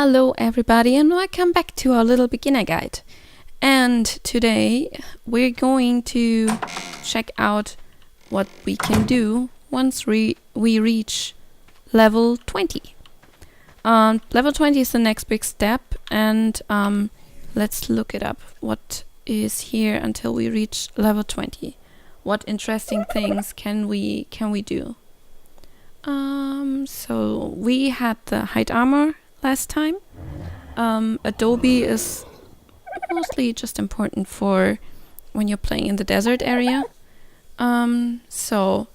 Hello everybody and welcome back to our little beginner guide. And today we're going to check out what we can do once we reach level 20. Level 20 is the next big step, and let's look it up. What is here until we reach level 20? What interesting things can we do? So we had the hide armor last time. Adobe is mostly just important for when you're playing in the desert area. So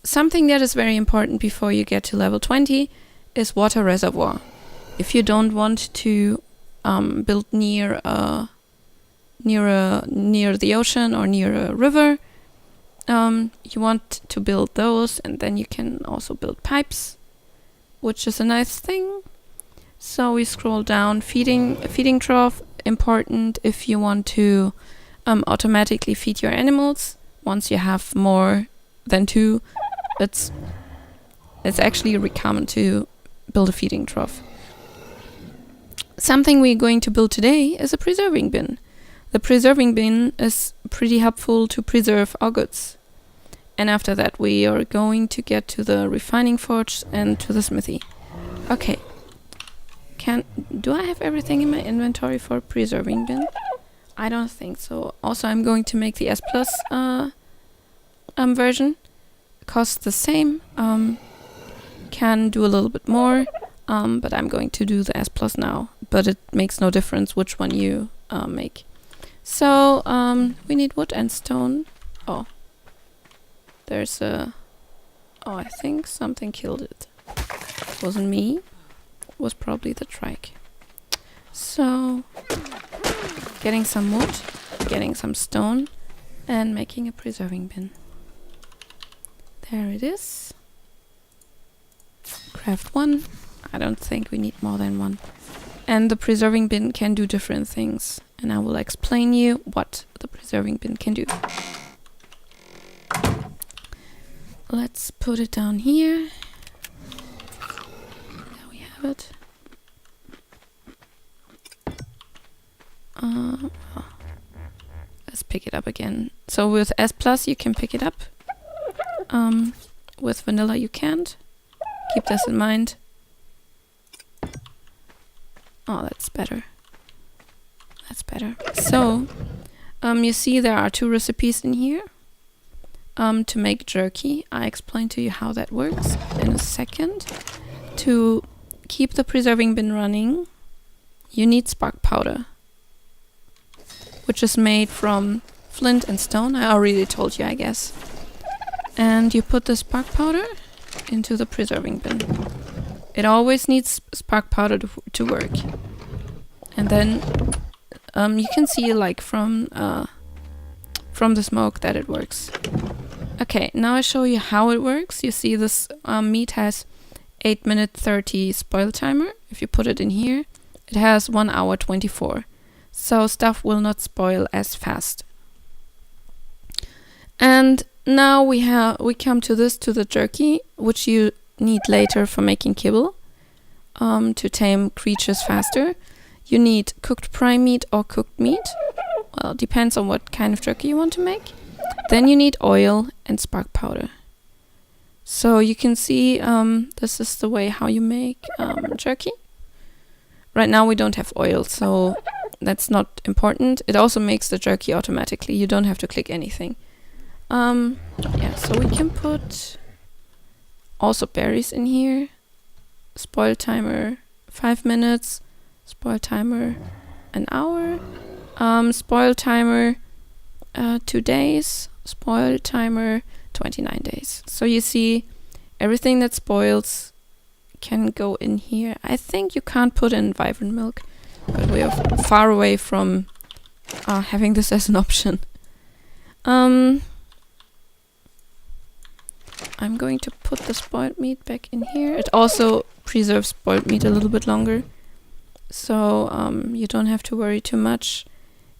something that is very important before you get to level 20 is water reservoir. If you don't want to build near the ocean or near a river, you want to build those, and then you can also build pipes, which is a nice thing. So we scroll down. Feeding trough, important if you want to automatically feed your animals. Once you have more than 2, it's actually recommend to build a feeding trough. Something we're going to build today is a preserving bin. The preserving bin is pretty helpful to preserve our goods. And after that we are going to get to the refining forge and to the smithy. Okay. Do I have everything in my inventory for preserving bin? I don't think so. Also, I'm going to make the S Plus version. Costs the same. Can do a little bit more. But I'm going to do the S Plus now. But it makes no difference which one you make. So we need wood and stone. Oh, there's a. Oh, I think something killed it. It wasn't me. Was probably the Tranq. So getting some wood, getting some stone, and making a preserving bin. There it is. Craft 1. I don't think we need more than 1. And the preserving bin can do different things, and I will explain you what the preserving bin can do. Let's put it down here. It. Let's pick it up again. So with S Plus you can pick it up. With vanilla you can't. Keep this in mind. Oh, that's better. That's better. So you see there are 2 recipes in here. To make jerky. I explain to you how that works in a second. To keep the preserving bin running, you need spark powder, which is made from flint and stone. I already told you, I guess. And you put the spark powder into the preserving bin. It always needs spark powder to work. And then you can see, like, from the smoke that it works. Okay, now I show you how it works. You see this meat has 8-minute 30 spoil timer. If you put it in here, it has 1 hour 24. So stuff will not spoil as fast. And now we come to the jerky, which you need later for making kibble. To tame creatures faster. You need cooked prime meat or cooked meat. Well, it depends on what kind of jerky you want to make. Then you need oil and spark powder. So you can see this is the way how you make jerky. Right now we don't have oil, so that's not important. It also makes the jerky automatically. You don't have to click anything. Yeah, so we can put also berries in here. Spoil timer 5 minutes. Spoil timer an hour. Spoil timer 2 days. Spoil timer 29 days. So you see everything that spoils can go in here. I think you can't put in vibrant milk, but we are far away from having this as an option. I'm going to put the spoiled meat back in here. It also preserves spoiled meat a little bit longer, so you don't have to worry too much.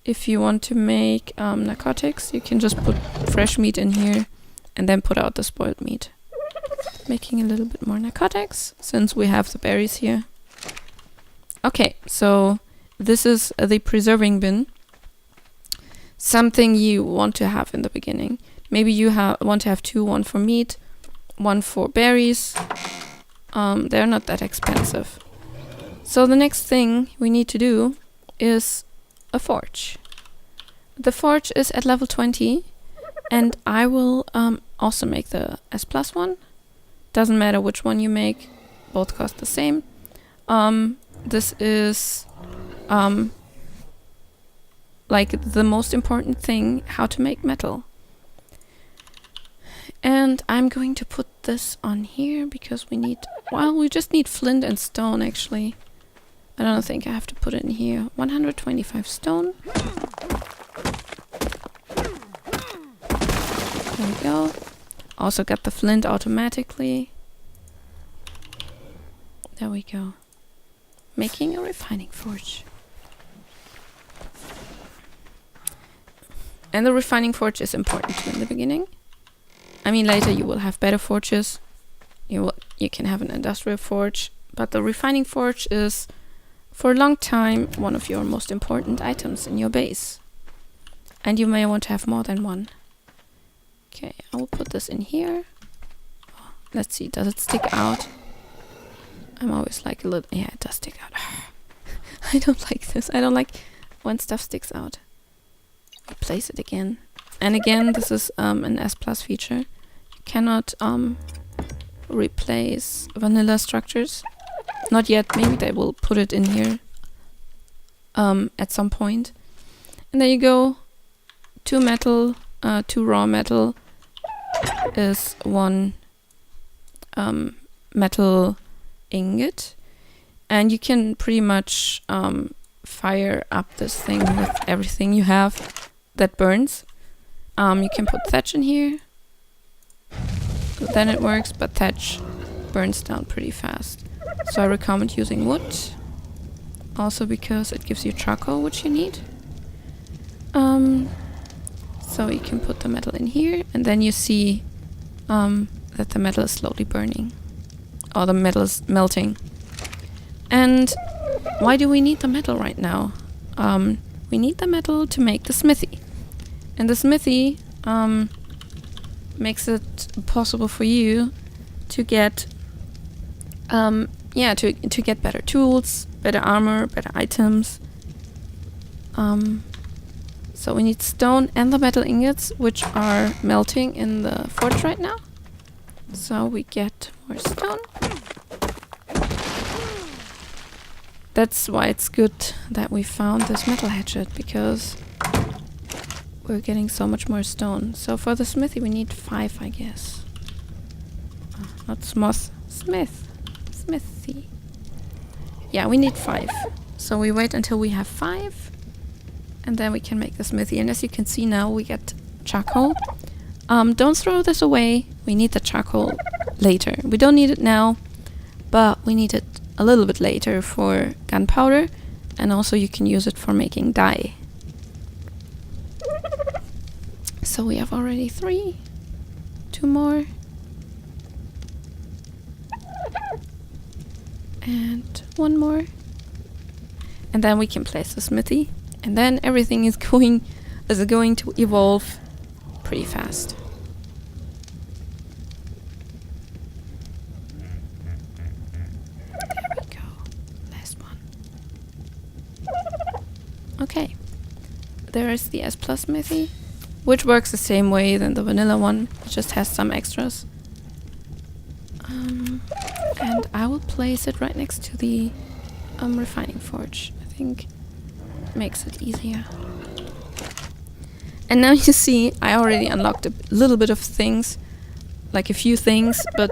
If you want to make narcotics, you can just put fresh meat in here and then put out the spoiled meat. Making a little bit more narcotics, since we have the berries here. Okay, so this is the preserving bin. Something you want to have in the beginning. Maybe you want to have two, one for meat, one for berries. They're not that expensive. So the next thing we need to do is a forge. The forge is at level 20, and I will also make the S+ one. Doesn't matter which one you make, both cost the same. This is like the most important thing, how to make metal. And I'm going to put this on here because we need, well, we just need flint and stone actually. I don't think I have to put it in here. 125 stone. There we go. Also got the flint automatically. There we go. Making a refining forge. And the refining forge is important too in the beginning. I mean, later you will have better forges. You can have an industrial forge, but the refining forge is, for a long time, one of your most important items in your base. And you may want to have more than one. Okay, I will put this in here. Let's see, does it stick out? I'm always like a little... Yeah, it does stick out. I don't like this. I don't like when stuff sticks out. Replace it again. And again, this is an S+ feature. You cannot replace vanilla structures. Not yet. Maybe they will put it in here at some point. And there you go. 2 metal, 2 raw metal is 1 metal ingot. And you can pretty much fire up this thing with everything you have that burns. You can put thatch in here. Then it works, but thatch burns down pretty fast. So I recommend using wood. Also because it gives you charcoal, which you need. So you can put the metal in here, and then you see that the metal is slowly burning. Or the metal is melting. And why do we need the metal right now? We need the metal to make the smithy. And the smithy makes it possible for you to get to get better tools, better armor, better items. So we need stone and the metal ingots, which are melting in the forge right now. So we get more stone. That's why it's good that we found this metal hatchet, because we're getting so much more stone. So for the smithy we need 5, I guess. Not smithy. Yeah, we need 5. So we wait until we have 5, and then we can make the smithy. And as you can see now, we get charcoal. Don't throw this away. We need the charcoal later. We don't need it now, but we need it a little bit later for gunpowder, and also you can use it for making dye. So we have already 3. 2 more. And 1 more. And then we can place the smithy. And then everything is going to evolve pretty fast. There we go. Last one. Okay. There is the S+ smithy, which works the same way than the vanilla one. It just has some extras. And I will place it right next to the refining forge. I think it makes it easier. And now you see I already unlocked a little bit of things, like a few things, but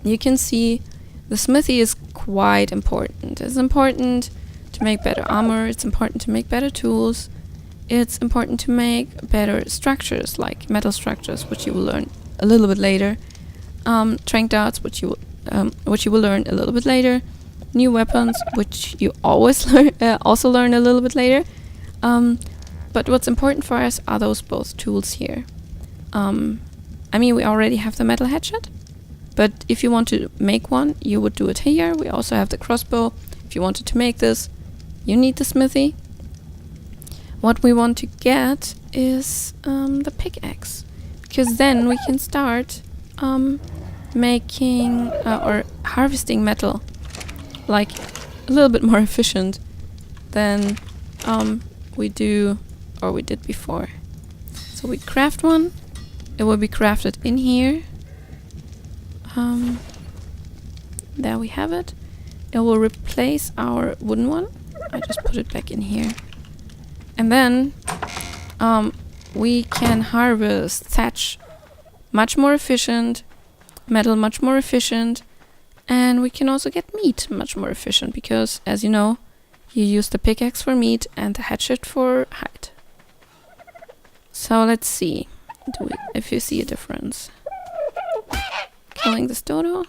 you can see the smithy is quite important. It's important to make better armor, it's important to make better tools, it's important to make better structures, like metal structures, which you will learn a little bit later. Tranq darts, which you will learn a little bit later. New weapons, which you always also learn a little bit later. But what's important for us are those both tools here. I mean, we already have the metal hatchet, but if you want to make one, you would do it here. We also have the crossbow. if you wanted to make this, you need the smithy. What we want to get is the pickaxe, because then we can start making or harvesting metal like a little bit more efficient than we do or we did before. So we craft one. It will be crafted in here. There we have it. It will replace our wooden one. I just put it back in here. And then we can harvest thatch much more efficient, metal much more efficient, and we can also get meat much more efficient because, as you know, you use the pickaxe for meat and the hatchet for hide. So let's see if you see a difference. Killing this dodo,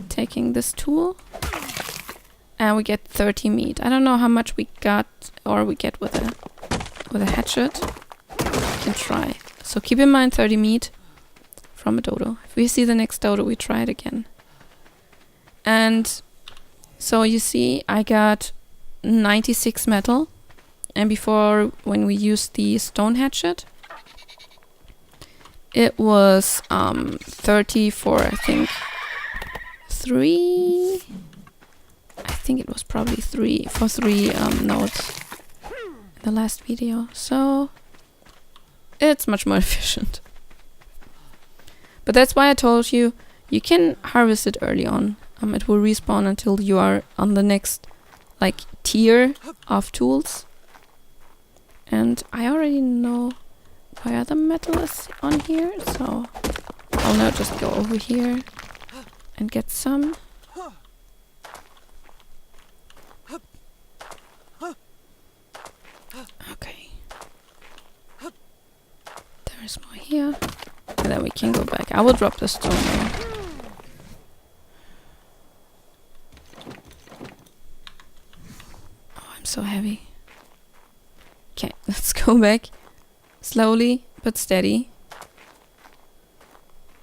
taking this tool, and we get 30 meat. I don't know how much we got or we get with a hatchet. We can try. So keep in mind 30 meat from a dodo. If we see the next dodo, we try it again. And so you see I got 96 metal, and before, when we used the stone hatchet, it was 30 for I think 3. I think it was probably 3 for 3 nodes in the last video. So it's much more efficient. But that's why I told you you can harvest it early on. It will respawn until you are on the next like tier of tools. And I already know where the metal is on here, so I'll now just go over here and get some. Okay. There's more here. And then we can go back. I will drop the stone there. Oh, I'm so heavy. Okay, let's go back. Slowly but steady.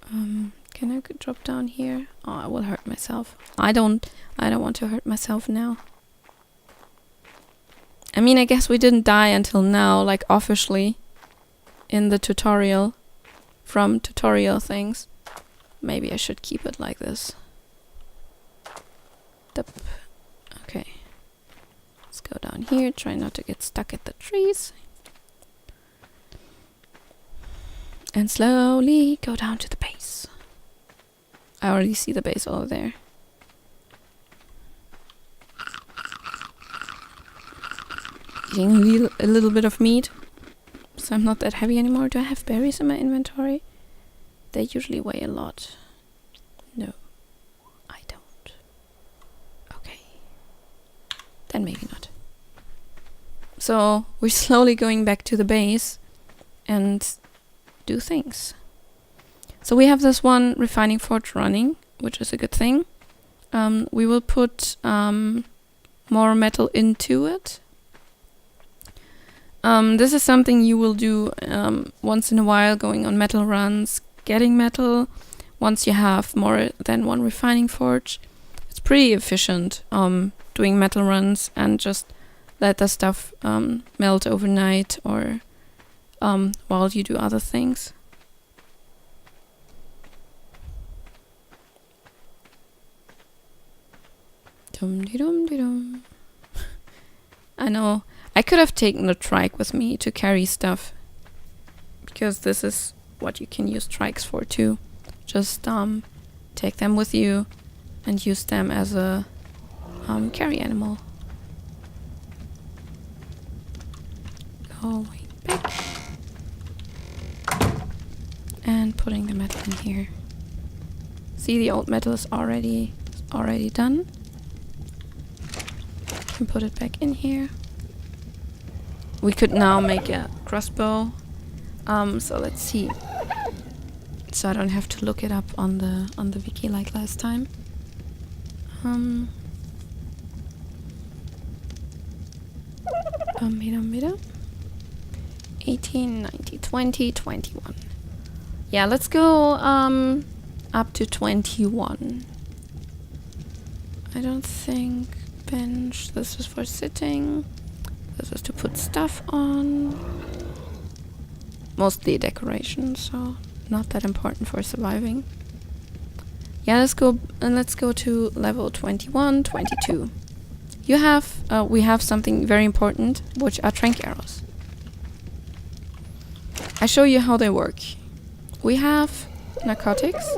Can I drop down here? Oh, I will hurt myself. I don't want to hurt myself now. I mean, I guess we didn't die until now, like officially in the tutorial, from tutorial things. Maybe I should keep it like this. Okay. Let's go down here, try not to get stuck at the trees. And slowly go down to the base. I already see the base over there. Eating a little bit of meat, so I'm not that heavy anymore. Do I have berries in my inventory? They usually weigh a lot. No, I don't. Okay. Then maybe not. So we're slowly going back to the base and do things. So we have this one refining forge running, which is a good thing. We will put more metal into it. This is something you will do once in a while, going on metal runs, getting metal. Once you have more than one refining forge, it's pretty efficient doing metal runs and just let the stuff melt overnight or while you do other things. Dum-de-dum-de-dum. I know. I could have taken the trike with me to carry stuff, because this is what you can use trikes for too. Just take them with you and use them as a carry animal. Going back and putting the metal in here. See, the old metal is already done. Can put it back in here. We could now make a crossbow. So let's see. So I don't have to look it up on the wiki like last time. 18, 19, 20, 21. Yeah, let's go up to 21. I don't think bench. This is for sitting. This is to put stuff on. Mostly decoration, so not that important for surviving. Yeah, let's go to level 21, 22. We have something very important, which are Tranq arrows. I show you how they work. We have narcotics.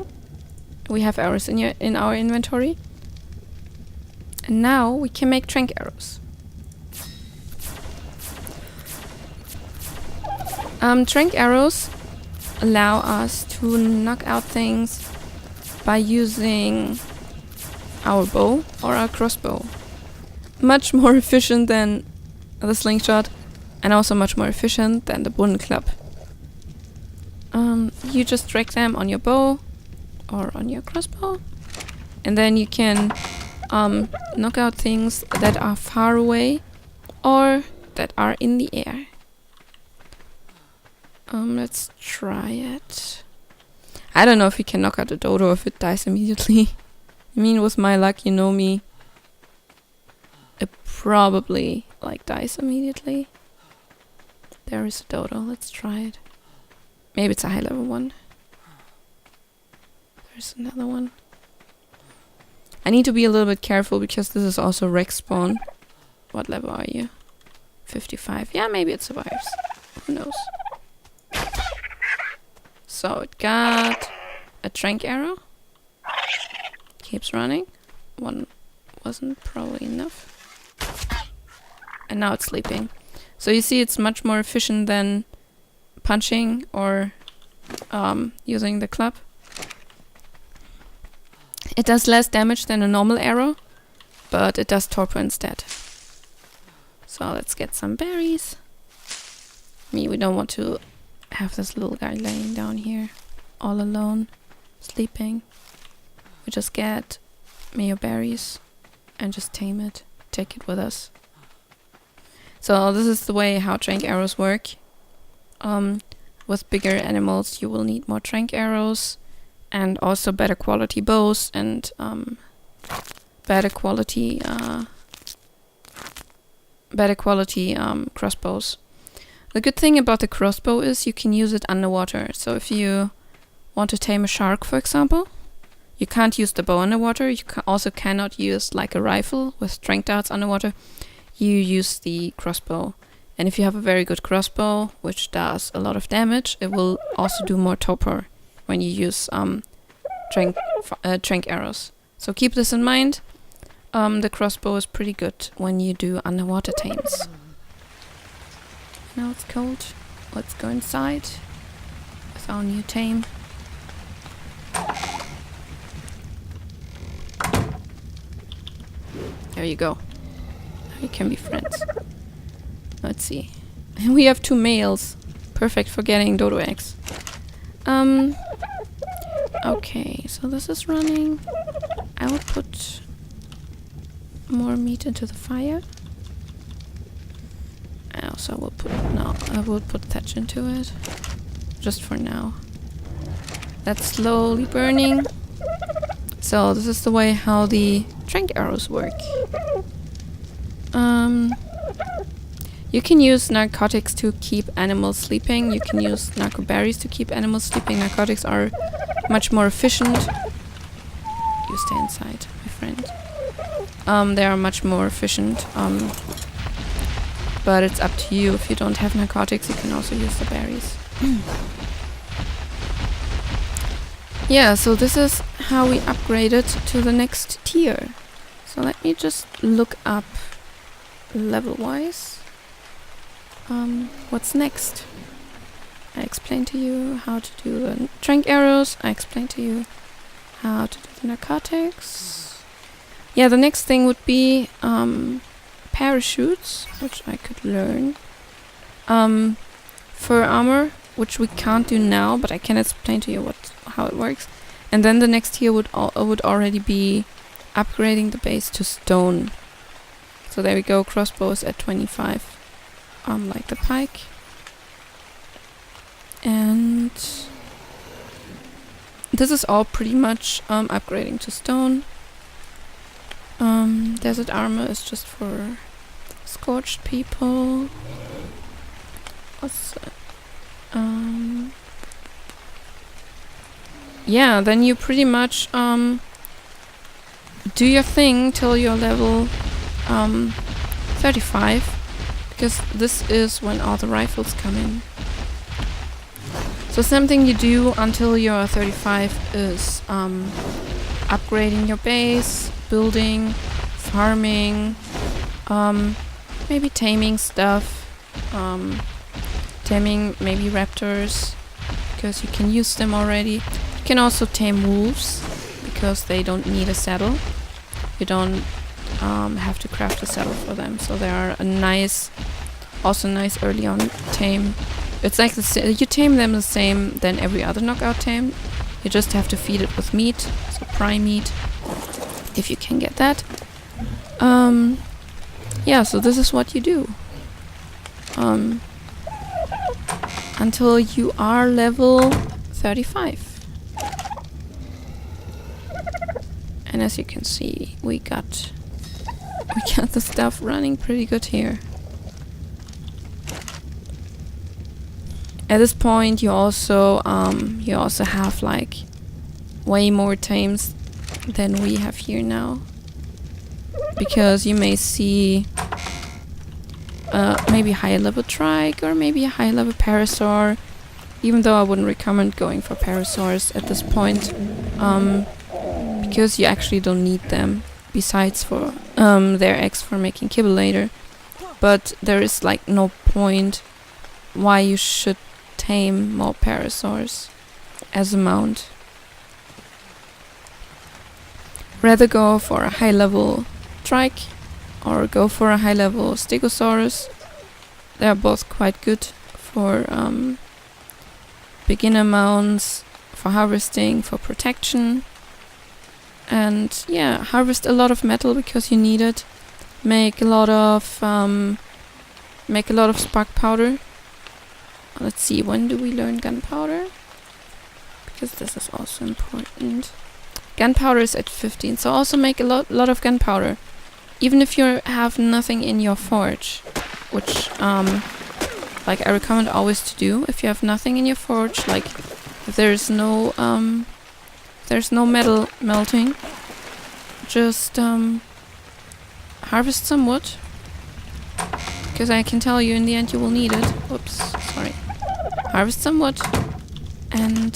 We have arrows in our inventory. And now we can make Tranq arrows. Tranq arrows allow us to knock out things by using our bow or our crossbow. Much more efficient than the slingshot, and also much more efficient than the wooden club. You just drag them on your bow or on your crossbow, and then you can knock out things that are far away or that are in the air. Let's try it. I don't know if you can knock out a dodo if it dies immediately. I mean, with my luck, you know me. It probably, like, dies immediately. There is a dodo. Let's try it. Maybe it's a high level one. There's another one. I need to be a little bit careful because this is also Rex spawn. What level are you? 55. Yeah, maybe it survives. Who knows? So it got a Tranq arrow. Keeps running. One wasn't probably enough. And now it's sleeping. So you see it's much more efficient than punching or using the club. It does less damage than a normal arrow, but it does torpor instead. So let's get some berries. We don't want to have this little guy laying down here all alone, sleeping. We just get mayo berries and just tame it, take it with us. So this is the way how Tranq arrows work. With bigger animals you will need more Tranq arrows and also better quality bows and better quality crossbows. The good thing about the crossbow is you can use it underwater. So if you want to tame a shark, for example, you can't use the bow underwater. You also cannot use like a rifle with Tranq darts underwater. You use the crossbow. And if you have a very good crossbow, which does a lot of damage, it will also do more torpor when you use Tranq arrows. So keep this in mind. The crossbow is pretty good when you do underwater tames. Now it's cold. Let's go inside with our new tame. There you go. Now you can be friends. Let's see. And we have 2 males. Perfect for getting dodo eggs. Okay, so this is running. I will put more meat into the fire. And also I will put thatch into it. Just for now. That's slowly burning. So this is the way how the Tranq arrows work. You can use narcotics to keep animals sleeping. You can use narco berries to keep animals sleeping. Narcotics are much more efficient. You stay inside, my friend. They are much more efficient. But it's up to you. If you don't have narcotics, you can also use the berries. Yeah, so this is how we upgraded to the next tier. So let me just look up level-wise. What's next? I explained to you how to do the Tranq arrows. I explained to you how to do the narcotics. Yeah, the next thing would be parachutes, which I could learn. Fur armor, which we can't do now, but I can explain to you how it works. And then the next tier would already be upgrading the base to stone. So there we go, crossbows at 25. Like the pike. And this is all pretty much upgrading to stone. Desert armor is just for scorched people. What's that? Yeah, then you pretty much do your thing till you're level 35, because this is when all the rifles come in. So something you do until you're 35 is upgrading your base, building, farming, maybe taming stuff, taming maybe raptors, because you can use them already. You can also tame wolves, because they don't need a saddle. You don't have to craft a saddle for them, so they are a nice, also nice early on tame. It's like you tame them the same than every other knockout tame. You just have to feed it with meat, so prime meat, if you can get that. Yeah, so this is what you do until you are level 35. And as you can see, we got the stuff running pretty good here. At this point, you also have like way more tames than we have here now, because you may see maybe higher level Tranq or maybe a higher level Parasaur. Even though I wouldn't recommend going for Parasaurs at this point, because you actually don't need them, besides for their eggs for making kibble later. But there is like no point why you should tame more Parasaurs as a mount. Rather go for a high level Tranq or go for a high level Stegosaurus. They are both quite good for beginner mounts, for harvesting, for protection. And yeah, harvest a lot of metal because you need it. Make a lot of spark powder. Let's see, when do we learn gunpowder? Because this is also important. Gunpowder is at 15, so also make a lot of gunpowder. Even if you have nothing in your forge, which like I recommend always to do. If you have nothing in your forge, like if there's no metal melting, just harvest some wood, because I can tell you in the end you will need it. Whoops, sorry. Harvest some wood and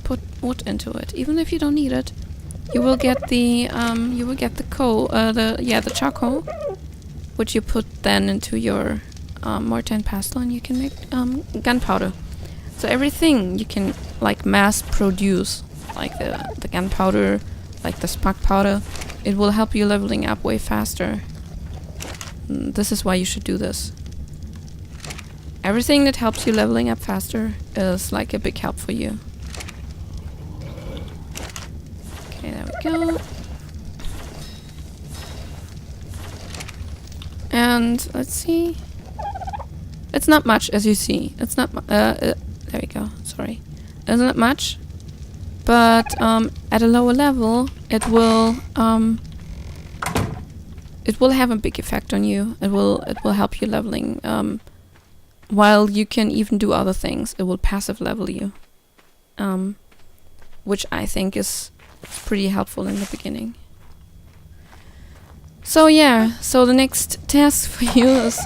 put wood into it. Even if you don't need it, you will get the coal, the charcoal, which you put then into your mortar and pestle, and you can make gunpowder. So everything you can like mass produce, like the gunpowder, like the spark powder, it will help you leveling up way faster. This is why you should do this. Everything that helps you leveling up faster is like a big help for you. Okay, there we go. And let's see. It's not much, as you see. It's not there we go. Sorry. It's not much. But at a lower level, it will have a big effect on you. It will help you leveling. While you can even do other things, it will passive level you, which I think is pretty helpful in the beginning. So yeah, so the next task for you is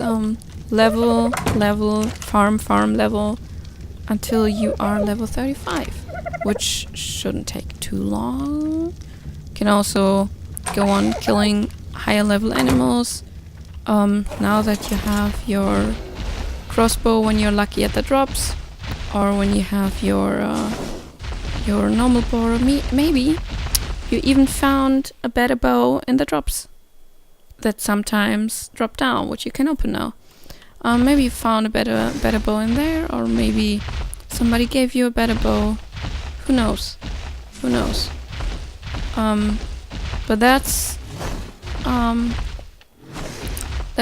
level, farm level until you are level 35, which shouldn't take too long. You can also go on killing higher level animals. Now that you have your crossbow when you're lucky at the drops, or when you have your normal bow, maybe you even found a better bow in the drops that sometimes drop down, which you can open now. Maybe you found a better bow in there, or maybe somebody gave you a better bow. Who knows? But that's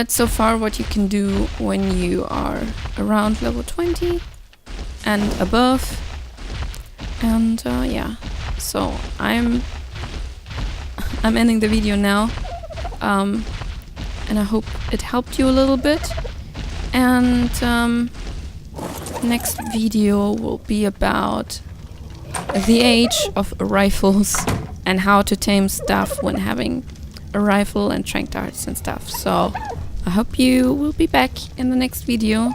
so far what you can do when you are around level 20 and above. And yeah, so I'm I'm ending the video now. And I hope it helped you a little bit. And next video will be about the age of rifles and how to tame stuff when having a rifle and tranq darts and stuff. So I hope you will be back in the next video.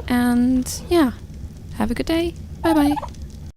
And yeah, have a good day. Bye bye.